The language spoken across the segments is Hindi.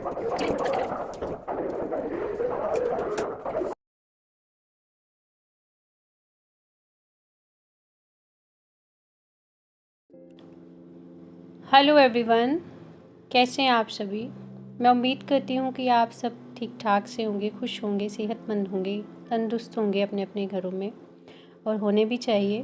हेलो एवरीवन, कैसे हैं आप सभी। मैं उम्मीद करती हूँ कि आप सब ठीक ठाक से होंगे, खुश होंगे, सेहतमंद होंगे, तंदुरुस्त होंगे अपने अपने घरों में, और होने भी चाहिए।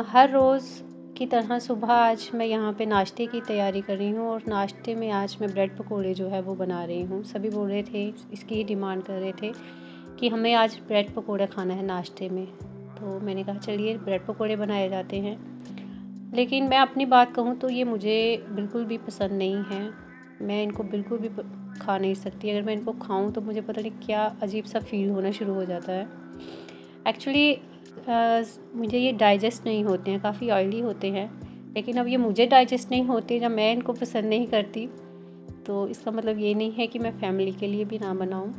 हर रोज़ की तरह सुबह आज मैं यहाँ पे नाश्ते की तैयारी कर रही हूँ, और नाश्ते में आज मैं ब्रेड पकोड़े जो है वो बना रही हूँ। सभी बोल रहे थे, इसकी ही डिमांड कर रहे थे कि हमें आज ब्रेड पकोड़ा खाना है नाश्ते में। तो मैंने कहा चलिए ब्रेड पकोड़े बनाए जाते हैं। लेकिन मैं अपनी बात कहूँ तो ये मुझे बिल्कुल भी पसंद नहीं है। मैं इनको बिल्कुल भी खा नहीं सकती। अगर मैं इनको खाऊँ तो मुझे पता नहीं क्या अजीब सा फील होना शुरू हो जाता है। एक्चुअली मुझे ये डाइजेस्ट नहीं होते हैं, काफ़ी ऑयली होते हैं। लेकिन अब ये मुझे डाइजेस्ट नहीं होते जब मैं इनको पसंद नहीं करती, तो इसका मतलब ये नहीं है कि मैं फैमिली के लिए भी ना बनाऊँ।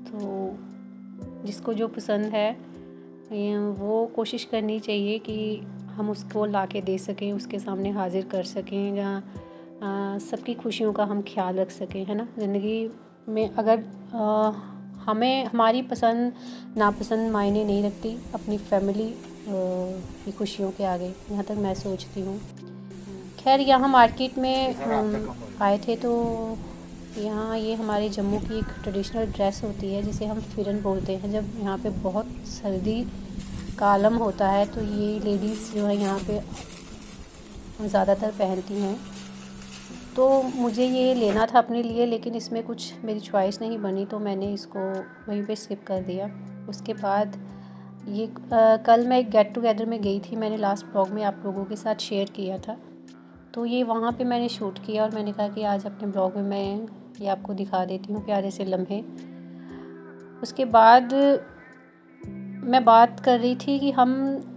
तो जिसको जो पसंद है वो कोशिश करनी चाहिए कि हम उसको ला के दे सकें, उसके सामने हाजिर कर सकें, जहाँ सबकी खुशियों का हम ख्याल रख सकें, है ना। ज़िंदगी में अगर हमें हमारी पसंद नापसंद मायने नहीं रखती अपनी फैमिली की खुशियों के आगे, यहाँ तक मैं सोचती हूँ। खैर यहाँ मार्केट में आए थे तो यहाँ ये हमारे जम्मू की एक ट्रेडिशनल ड्रेस होती है जिसे हम फिरन बोलते हैं। जब यहाँ पे बहुत सर्दी का आलम होता है तो ये लेडीज़ जो है यहाँ पे ज़्यादातर पहनती हैं। तो मुझे ये लेना था अपने लिए, लेकिन इसमें कुछ मेरी चॉइस नहीं बनी तो मैंने इसको वहीं पे स्किप कर दिया। उसके बाद ये कल मैं एक गेट टुगेदर में गई थी, मैंने लास्ट ब्लॉग में आप लोगों के साथ शेयर किया था। तो ये वहाँ पे मैंने शूट किया और मैंने कहा कि आज अपने ब्लॉग में मैं ये आपको दिखा देती हूँ प्यारे से लम्हे। उसके बाद मैं बात कर रही थी कि हम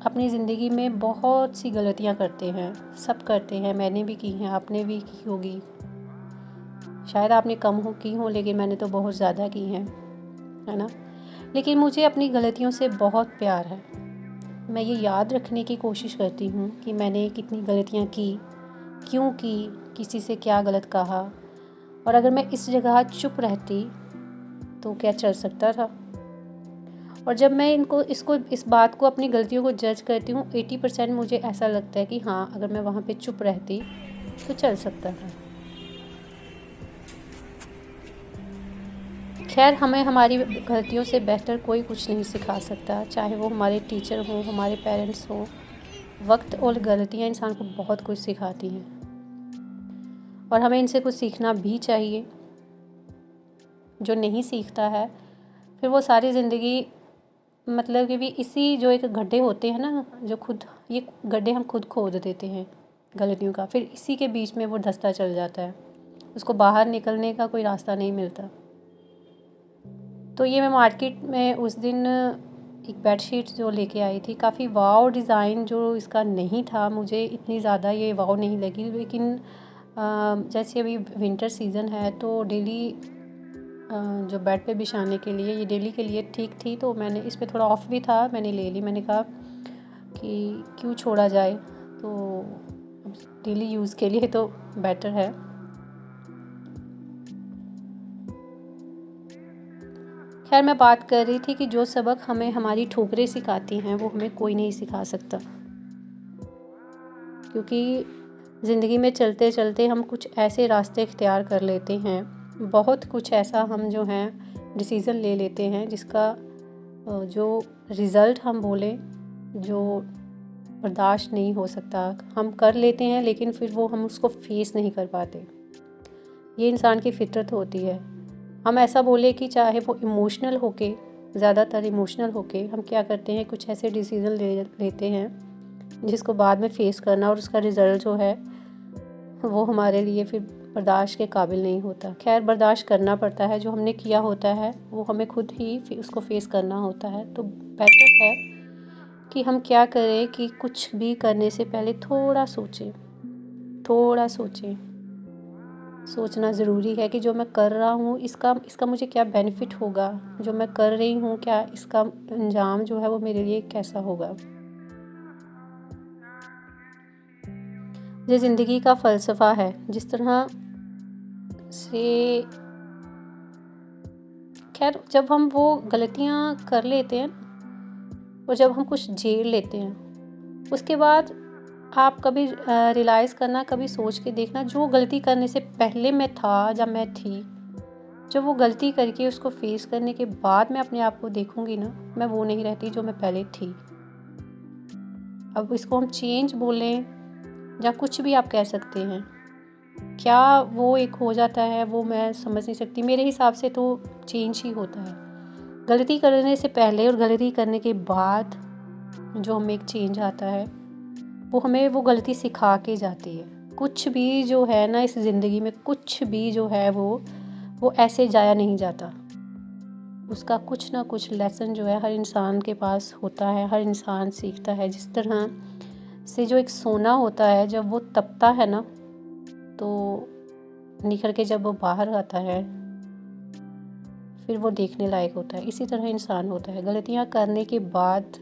अपनी ज़िंदगी में बहुत सी गलतियाँ करते हैं, सब करते हैं। मैंने भी की हैं, आपने भी की होगी, शायद आपने कम की हों, लेकिन मैंने तो बहुत ज़्यादा की हैं, है ना। लेकिन मुझे अपनी गलतियों से बहुत प्यार है। मैं ये याद रखने की कोशिश करती हूँ कि मैंने कितनी गलतियाँ की, क्यों की, किसी से क्या गलत कहा, और अगर मैं इस जगह चुप रहती तो क्या चल सकता था। और जब मैं इस बात को, अपनी गलतियों को जज करती हूँ, 80% मुझे ऐसा लगता है कि हाँ, अगर मैं वहाँ पे चुप रहती तो चल सकता था। खैर, हमें हमारी गलतियों से बेहतर कोई कुछ नहीं सिखा सकता, चाहे वो हमारे टीचर हों, हमारे पेरेंट्स हों। वक्त और गलतियाँ इंसान को बहुत कुछ सिखाती हैं और हमें इनसे कुछ सीखना भी चाहिए। जो नहीं सीखता है फिर वो सारी ज़िंदगी, मतलब कि भी इसी जो एक गड्ढे होते हैं ना, जो खुद ये गड्ढे हम खुद खोद देते हैं गलतियों का, फिर इसी के बीच में वो धंसता चल जाता है, उसको बाहर निकलने का कोई रास्ता नहीं मिलता। तो ये मैं मार्केट में उस दिन एक बेडशीट जो लेके आई थी, काफ़ी वाव डिज़ाइन जो इसका नहीं था, मुझे इतनी ज़्यादा ये वाव नहीं लगी। लेकिन जैसे अभी विंटर सीज़न है तो डेली जो बेड पे बिछाने के लिए, ये डेली के लिए ठीक थी, तो मैंने इस पे थोड़ा ऑफ भी था, मैंने ले ली। मैंने कहा कि क्यों छोड़ा जाए, तो डेली यूज़ के लिए तो बेटर है। खैर, मैं बात कर रही थी कि जो सबक हमें हमारी ठोकरें सिखाती हैं वो हमें कोई नहीं सिखा सकता, क्योंकि ज़िंदगी में चलते चलते हम कुछ ऐसे रास्ते इख्तियार कर लेते हैं, बहुत कुछ ऐसा हम जो हैं डिसीज़न ले लेते हैं जिसका जो रिज़ल्ट हम बोलें, जो बर्दाश्त नहीं हो सकता। हम कर लेते हैं लेकिन फिर वो हम उसको फेस नहीं कर पाते। ये इंसान की फितरत होती है। हम ऐसा बोले कि चाहे वो इमोशनल होके, ज़्यादातर इमोशनल होके हम क्या करते हैं, कुछ ऐसे डिसीज़न लेते हैं जिसको बाद में फेस करना और उसका रिज़ल्ट जो है वो हमारे लिए फिर बर्दाश्त के काबिल नहीं होता। खैर, बर्दाश्त करना पड़ता है, जो हमने किया होता है वो हमें खुद ही उसको फेस करना होता है। तो बेटर है कि हम क्या करें कि कुछ भी करने से पहले थोड़ा सोचें। सोचना ज़रूरी है कि जो मैं कर रहा हूँ इसका मुझे क्या बेनिफिट होगा, जो मैं कर रही हूँ क्या इसका अंजाम जो है वो मेरे लिए कैसा होगा। ये ज़िंदगी का फ़लसफ़ा है। जिस तरह से खैर जब हम वो गलतियाँ कर लेते हैं और जब हम कुछ झेल लेते हैं, उसके बाद आप कभी रियलाइज़ करना, कभी सोच के देखना, जो गलती करने से पहले मैं था या मैं थी, जब वो गलती करके उसको फेस करने के बाद मैं अपने आप को देखूंगी ना, मैं वो नहीं रहती जो मैं पहले थी। अब इसको हम चेंज बोलें या कुछ भी आप कह सकते हैं, क्या वो एक हो जाता है वो मैं समझ नहीं सकती। मेरे हिसाब से तो चेंज ही होता है। गलती करने से पहले और गलती करने के बाद जो हमें एक चेंज आता है, वो हमें वो गलती सिखा के जाती है। कुछ भी जो है ना इस ज़िंदगी में, कुछ भी जो है वो ऐसे जाया नहीं जाता। उसका कुछ ना कुछ लेसन जो है हर इंसान के पास होता है, हर इंसान सीखता है। जिस तरह से जो एक सोना होता है, जब वो तपता है ना तो निखर के जब वो बाहर आता है फिर वो देखने लायक होता है। इसी तरह इंसान होता है, गलतियाँ करने के बाद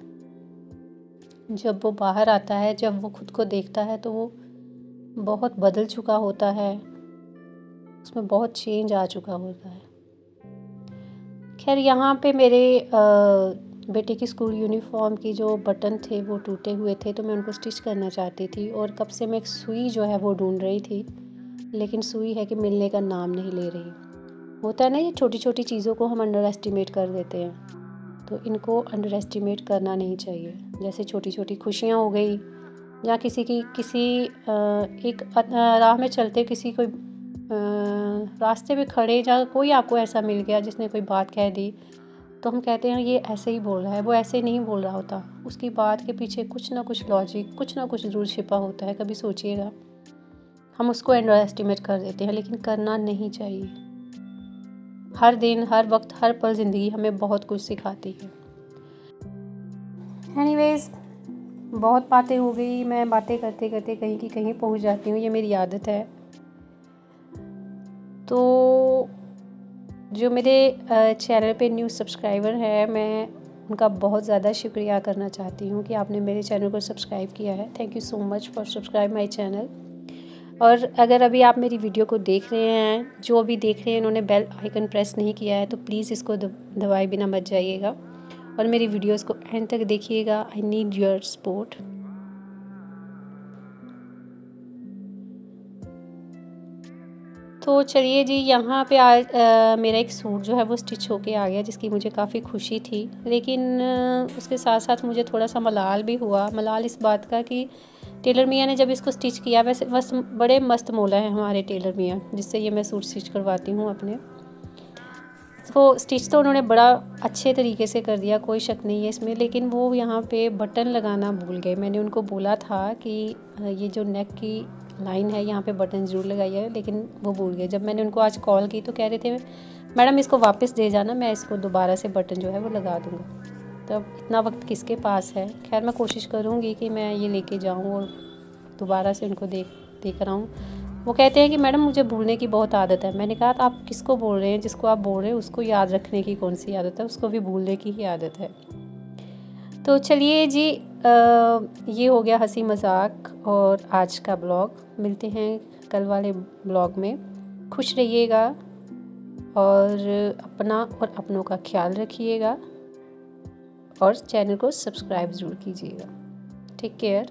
जब वो बाहर आता है, जब वो खुद को देखता है तो वो बहुत बदल चुका होता है, उसमें बहुत चेंज आ चुका होता है। खैर यहाँ पे मेरे बेटे की स्कूल यूनिफॉर्म की जो बटन थे वो टूटे हुए थे, तो मैं उनको स्टिच करना चाहती थी और कब से मैं एक सुई जो है वो ढूंढ रही थी, लेकिन सुई है कि मिलने का नाम नहीं ले रही। होता है ना, ये छोटी छोटी चीज़ों को हम अंडर एस्टिमेट कर देते हैं, तो इनको अंडर एस्टिमेट करना नहीं चाहिए। जैसे छोटी छोटी खुशियाँ हो गई, या किसी एक राह में चलते किसी कोई रास्ते पे खड़े या कोई आपको ऐसा मिल गया जिसने कोई बात कह दी, तो हम कहते हैं ये ऐसे ही बोल रहा है। वो ऐसे नहीं बोल रहा होता, उसकी बात के पीछे कुछ ना कुछ लॉजिक, कुछ ना कुछ ज़रूर छिपा होता है। कभी सोचिएगा, हम उसको अंडर एस्टिमेट कर देते हैं, लेकिन करना नहीं चाहिए। हर दिन, हर वक्त, हर पल ज़िंदगी हमें बहुत कुछ सिखाती है। एनीवेज़, बहुत बातें हो गई। मैं बातें करते करते कहीं की कहीं पहुंच जाती हूँ, ये मेरी आदत है। तो जो मेरे चैनल पे न्यू सब्सक्राइबर है, मैं उनका बहुत ज़्यादा शुक्रिया करना चाहती हूँ कि आपने मेरे चैनल को सब्सक्राइब किया है। Thank you so much for subscribe my channel. और अगर अभी आप मेरी वीडियो को देख रहे हैं, जो अभी देख रहे हैं, उन्होंने बेल आइकन प्रेस नहीं किया है, तो प्लीज़ इसको दबाए बिना मत जाइएगा और मेरी वीडियोस को एंड तक देखिएगा। I need your support. तो चलिए जी, यहाँ पे आज मेरा एक सूट जो है वो स्टिच होके आ गया, जिसकी मुझे काफ़ी खुशी थी। लेकिन उसके साथ साथ मुझे थोड़ा सा मलाल भी हुआ। मलाल इस बात का कि टेलर मियाँ ने जब इसको स्टिच किया, वैसे बस बड़े मस्त मौला हैं हमारे टेलर मियाँ, जिससे ये मैं सूट स्टिच करवाती हूँ अपने। तो स्टिच तो उन्होंने बड़ा अच्छे तरीके से कर दिया, कोई शक नहीं है इसमें, लेकिन वो यहाँ पे बटन लगाना भूल गए। मैंने उनको बोला था कि ये जो नेक की लाइन है यहाँ पे बटन ज़रूर लगाइए, लेकिन वो भूल गए। जब मैंने उनको आज कॉल की तो कह रहे थे, मैडम इसको वापस दे जाना, मैं इसको दोबारा से बटन जो है वो लगा दूँगा। तो अब इतना वक्त किसके पास है। खैर मैं कोशिश करूँगी कि मैं ये लेके जाऊँ और दोबारा से उनको देख कर आऊँ। वो कहते हैं कि मैडम मुझे भूलने की बहुत आदत है। मैंने कहा आप किसको बोल रहे हैं? जिसको आप बोल रहे हैं उसको याद रखने की कौन सी आदत है, उसको भी भूलने की ही आदत है। तो चलिए जी, ये हो गया हंसी मजाक और आज का ब्लॉग। मिलते हैं कल वाले ब्लॉग में। खुश रहिएगा और अपना और अपनों का ख्याल रखिएगा और चैनल को सब्सक्राइब ज़रूर कीजिएगा। Take care.